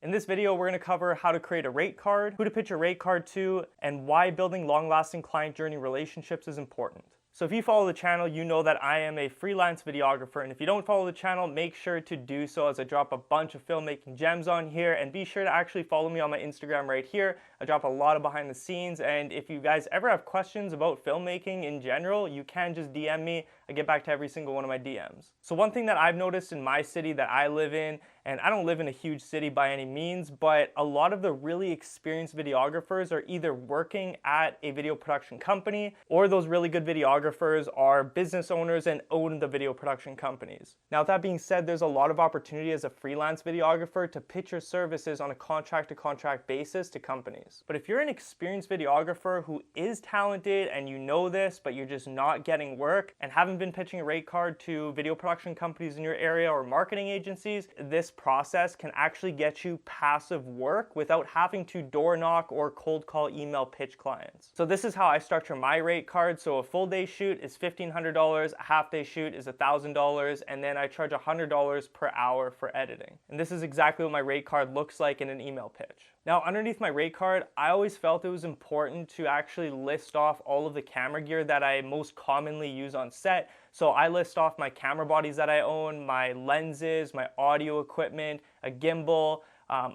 In this video, we're going to cover how to create a rate card, who to pitch a rate card to, and why building long-lasting client journey relationships is important. So if you follow the channel, you know that I am a freelance videographer, and if you don't follow the channel, make sure to do so as I drop a bunch of filmmaking gems on here, and be sure to actually follow me on my Instagram right here. I drop a lot of behind the scenes, and if you guys ever have questions about filmmaking in general, you can just DM me. I get back to every single one of my DMs. So one thing that I've noticed in my city that I live in, and I don't live in a huge city by any means, but a lot of the really experienced videographers are either working at a video production company, or those really good videographers are business owners and own the video production companies. Now, with that being said, there's a lot of opportunity as a freelance videographer to pitch your services on a contract-to-contract basis to companies. But if you're an experienced videographer who is talented and you know this, but you're just not getting work and haven't been pitching a rate card to video production companies in your area or marketing agencies, this process can actually get you passive work without having to door knock or cold call email pitch clients. So this is how I structure my rate card. So a full day shoot is $1,500, a half day shoot is $1,000, and then I charge $100 per hour for editing. And this is exactly what my rate card looks like in an email pitch. Now, underneath my rate card, I always felt it was important to actually list off all of the camera gear that I most commonly use on set. So I list off my camera bodies that I own, my lenses, my audio equipment, a gimbal,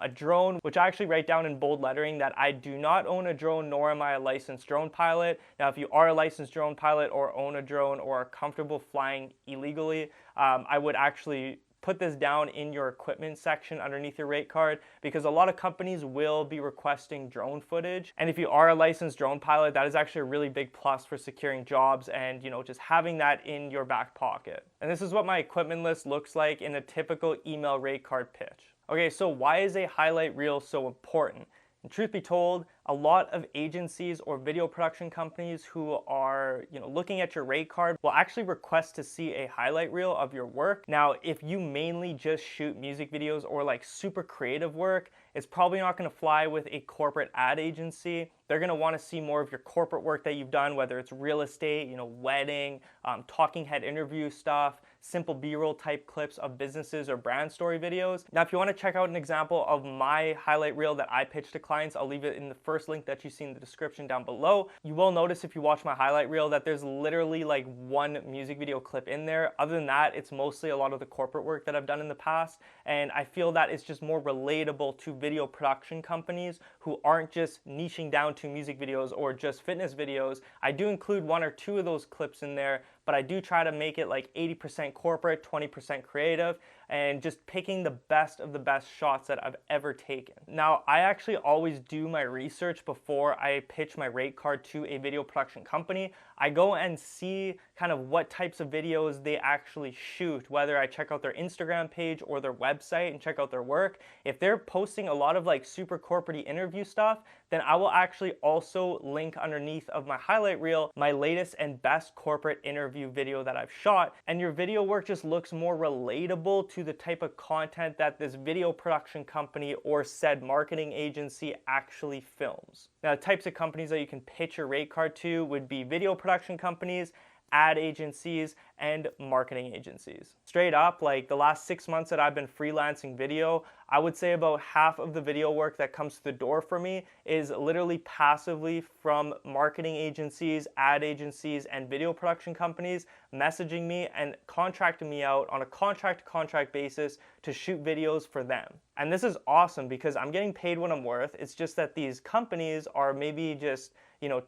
a drone, which I actually write down in bold lettering that I do not own a drone, nor am I a licensed drone pilot. Now, if you are a licensed drone pilot or own a drone or are comfortable flying illegally, I would actually put this down in your equipment section underneath your rate card, because a lot of companies will be requesting drone footage. And if you are a licensed drone pilot, that is actually a really big plus for securing jobs and, just having that in your back pocket. And this is what my equipment list looks like in a typical email rate card pitch. Okay, so why is a highlight reel so important? And truth be told, a lot of agencies or video production companies who are, looking at your rate card will actually request to see a highlight reel of your work. Now, if you mainly just shoot music videos or like super creative work, it's probably not going to fly with a corporate ad agency. They're going to want to see more of your corporate work that you've done, whether it's real estate, wedding, talking head interview stuff, simple B-roll type clips of businesses or brand story videos. Now, if you want to check out an example of my highlight reel that I pitch to clients, I'll leave it in the first link that you see in the description down below. You will notice if you watch my highlight reel that there's literally like one music video clip in there. Other than that, it's mostly a lot of the corporate work that I've done in the past, and I feel that it's just more relatable to video production companies who aren't just niching down to music videos or just fitness videos. I do include one or two of those clips in there, but I do try to make it like 80% corporate, 20% creative, and just picking the best of the best shots that I've ever taken. Now, I actually always do my research before I pitch my rate card to a video production company. I go and see kind of what types of videos they actually shoot, whether I check out their Instagram page or their website and check out their work. If they're posting a lot of like super corporate interview stuff, then I will actually also link underneath of my highlight reel my latest and best corporate interview video that I've shot, and your video work just looks more relatable to the type of content that this video production company or said marketing agency actually films. Now, the types of companies that you can pitch your rate card to would be video production companies, ad agencies, and marketing agencies. Straight up, like the last 6 months that I've been freelancing video, I would say about half of the video work that comes to the door for me is literally passively from marketing agencies, ad agencies, and video production companies messaging me and contracting me out on a contract-to-contract basis to shoot videos for them. And this is awesome because I'm getting paid what I'm worth. It's just that these companies are maybe just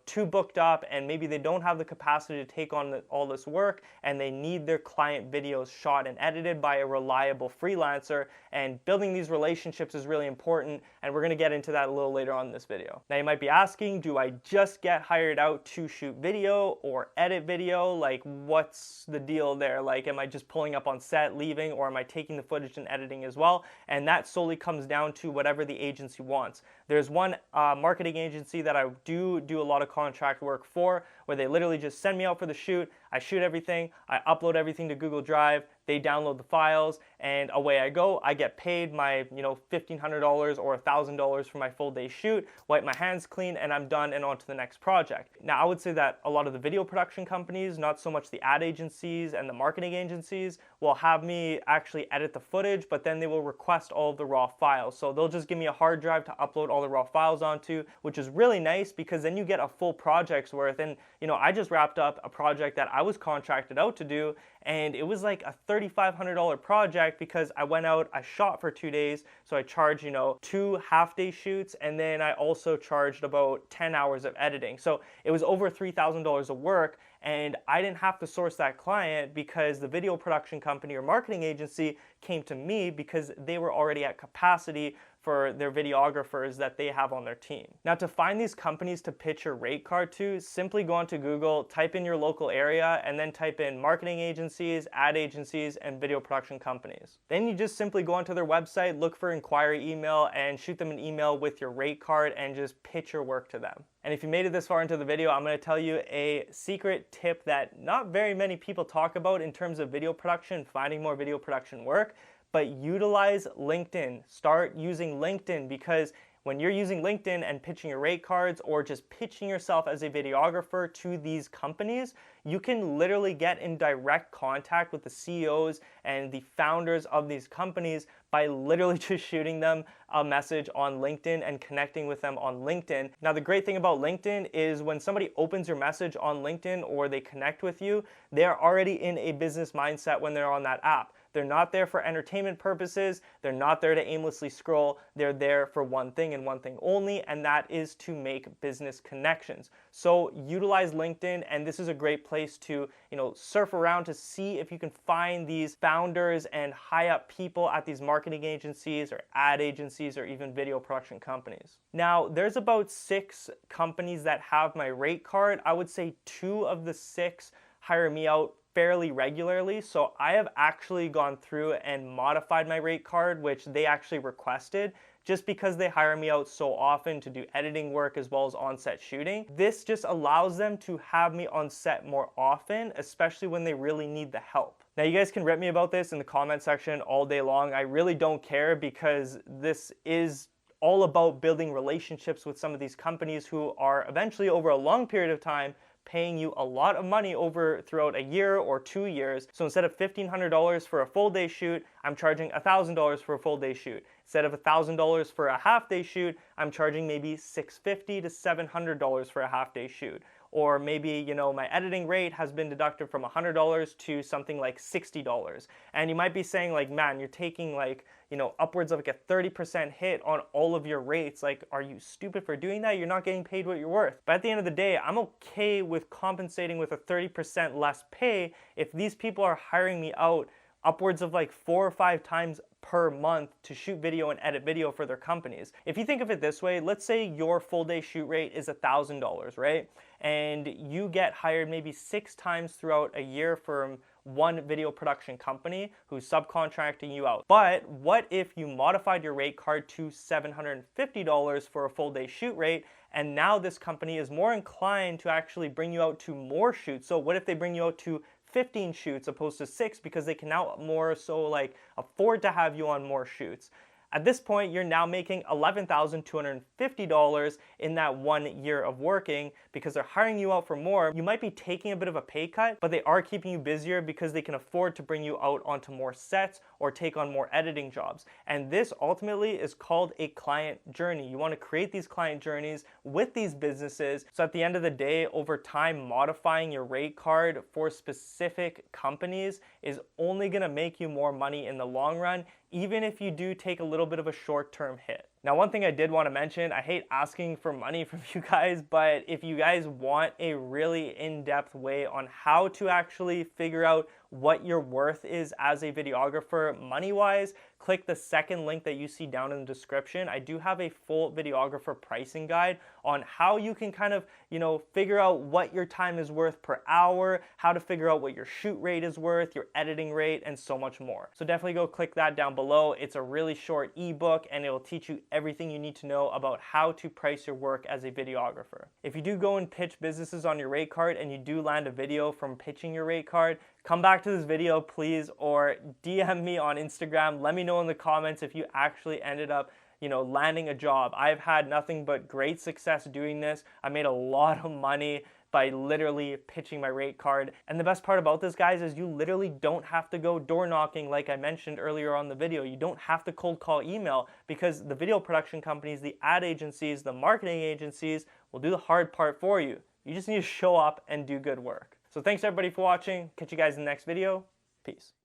too booked up, and maybe they don't have the capacity to take on all this work, and they need their client videos shot and edited by a reliable freelancer. And building these relationships is really important, and we're going to get into that a little later on in this video. Now, you might be asking, do I just get hired out to shoot video or edit video? Like, what's the deal there? Like, am I just pulling up on set, leaving, or am I taking the footage and editing as well? And that solely comes down to whatever the agency wants. There's one marketing agency that I do a lot of contract work for, where they literally just send me out for the shoot, I shoot everything, I upload everything to Google Drive, they download the files, and away I go. I get paid my, $1,500 or $1,000 for my full day shoot, wipe my hands clean, and I'm done and on to the next project. Now, I would say that a lot of the video production companies, not so much the ad agencies and the marketing agencies, will have me actually edit the footage, but then they will request all of the raw files. So they'll just give me a hard drive to upload all the raw files onto, which is really nice because then you get a full project's worth. And I just wrapped up a project that I was contracted out to do, and it was like a $3,500 project because I went out, I shot for 2 days, so I charged, 2 half-day shoots, and then I also charged about 10 hours of editing. So it was over $3,000 of work, and I didn't have to source that client because the video production company or marketing agency came to me because they were already at capacity for their videographers that they have on their team. Now, to find these companies to pitch your rate card to, simply go onto Google, type in your local area, and then type in marketing agencies, ad agencies, and video production companies. Then you just simply go onto their website, look for inquiry email, and shoot them an email with your rate card and just pitch your work to them. And if you made it this far into the video, I'm going to tell you a secret tip that not very many people talk about in terms of video production, finding more video production work. But utilize LinkedIn. Start using LinkedIn, because when you're using LinkedIn and pitching your rate cards or just pitching yourself as a videographer to these companies, you can literally get in direct contact with the CEOs and the founders of these companies by literally just shooting them a message on LinkedIn and connecting with them on LinkedIn. Now, the great thing about LinkedIn is when somebody opens your message on LinkedIn or they connect with you, they're already in a business mindset when they're on that app. They're not there for entertainment purposes. They're not there to aimlessly scroll. They're there for one thing and one thing only, and that is to make business connections. So utilize LinkedIn, and this is a great place to, surf around to see if you can find these founders and high up people at these marketing agencies or ad agencies or even video production companies. Now, there's about 6 companies that have my rate card. I would say 2 of the 6 hire me out fairly regularly. So I have actually gone through and modified my rate card, which they actually requested, just because they hire me out so often to do editing work as well as on-set shooting. This just allows them to have me on set more often, especially when they really need the help. Now, you guys can rip me about this in the comment section all day long. I really don't care, because this is all about building relationships with some of these companies who are eventually, over a long period of time, paying you a lot of money throughout a year or 2 years. So instead of $1,500 for a full day shoot, I'm charging $1,000 for a full day shoot. Instead of $1,000 for a half day shoot, I'm charging maybe $650 to $700 for a half day shoot. Or maybe, my editing rate has been deducted from $100 to something like $60. And you might be saying, like, man, you're taking upwards of like a 30% hit on all of your rates. Like, are you stupid for doing that? You're not getting paid what you're worth. But at the end of the day, I'm okay with compensating with a 30% less pay if these people are hiring me out upwards of like 4 or 5 times per month to shoot video and edit video for their companies. If you think of it this way, let's say your full day shoot rate is $1,000, right? And you get hired maybe 6 times throughout a year from one video production company who's subcontracting you out. But what if you modified your rate card to $750 for a full day shoot rate, and now this company is more inclined to actually bring you out to more shoots? So what if they bring you out to 15 shoots opposed to 6, because they can now more so like afford to have you on more shoots? At this point, you're now making $11,250 in that 1 year of working, because they're hiring you out for more. You might be taking a bit of a pay cut, but they are keeping you busier because they can afford to bring you out onto more sets or take on more editing jobs. And this ultimately is called a client journey. You want to create these client journeys with these businesses. So at the end of the day, over time, modifying your rate card for specific companies is only going to make you more money in the long run, even if you do take a little bit of a short-term hit. Now, one thing I did want to mention, I hate asking for money from you guys, but if you guys want a really in-depth way on how to actually figure out what your worth is as a videographer money-wise, click the second link that you see down in the description. I do have a full videographer pricing guide on how you can kind of, figure out what your time is worth per hour, how to figure out what your shoot rate is worth, your editing rate, and so much more. So definitely go click that down below. It's a really short ebook, and it will teach you everything you need to know about how to price your work as a videographer. If you do go and pitch businesses on your rate card and you do land a video from pitching your rate card, come back to this video please, or DM me on Instagram. Let me know in the comments if you actually ended up landing a job. I've had nothing but great success doing this. I made a lot of money by literally pitching my rate card. And the best part about this, guys, is you literally don't have to go door knocking like I mentioned earlier on the video. You don't have to cold call email, because the video production companies, the ad agencies, the marketing agencies will do the hard part for you. You just need to show up and do good work. So thanks everybody for watching. Catch you guys in the next video. Peace.